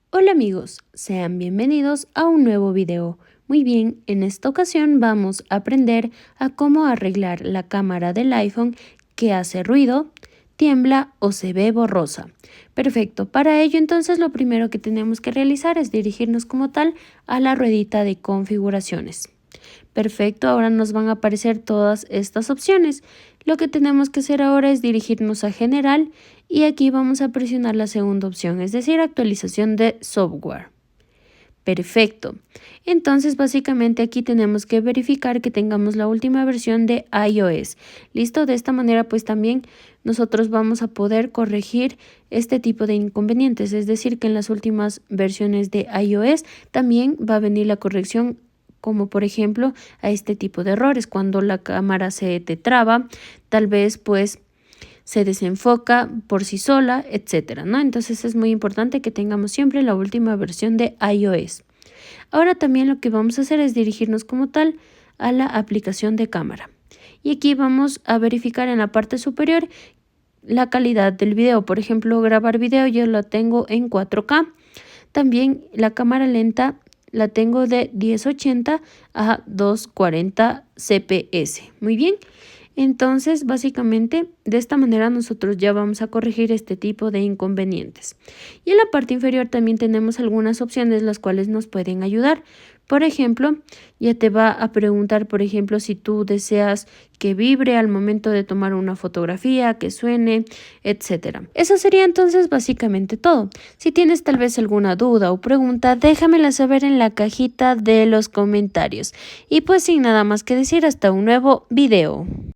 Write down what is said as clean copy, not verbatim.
Hola amigos, sean bienvenidos a un nuevo video. Muy bien, en esta ocasión vamos a aprender a cómo arreglar la cámara del iPhone que hace ruido, tiembla o se ve borrosa. Perfecto, para ello entonces lo primero que tenemos que realizar es dirigirnos como tal a la ruedita de configuraciones. Perfecto, ahora nos van a aparecer todas estas opciones. Lo que tenemos que hacer ahora es dirigirnos a General y aquí vamos a presionar la segunda opción, es decir, actualización de software. Perfecto. Entonces, básicamente aquí tenemos que verificar que tengamos la última versión de iOS. ¿Listo? De esta manera, pues también nosotros vamos a poder corregir este tipo de inconvenientes. Es decir, que en las últimas versiones de iOS también va a venir la corrección, como por ejemplo a este tipo de errores, cuando la cámara se te traba, tal vez pues se desenfoca por sí sola, etcétera, ¿no? Entonces es muy importante que tengamos siempre la última versión de iOS. Ahora también lo que vamos a hacer es dirigirnos como tal a la aplicación de cámara. Y aquí vamos a verificar en la parte superior la calidad del video. Por ejemplo, grabar video yo lo tengo en 4K. También la cámara lenta la tengo de 1080 a 240 CPS. Muy bien. Entonces, básicamente, de esta manera nosotros ya vamos a corregir este tipo de inconvenientes. Y en la parte inferior también tenemos algunas opciones las cuales nos pueden ayudar. Por ejemplo, ya te va a preguntar, por ejemplo, si tú deseas que vibre al momento de tomar una fotografía, que suene, etcétera. Eso sería entonces básicamente todo. Si tienes tal vez alguna duda o pregunta, déjamela saber en la cajita de los comentarios. Y pues sin nada más que decir, hasta un nuevo video.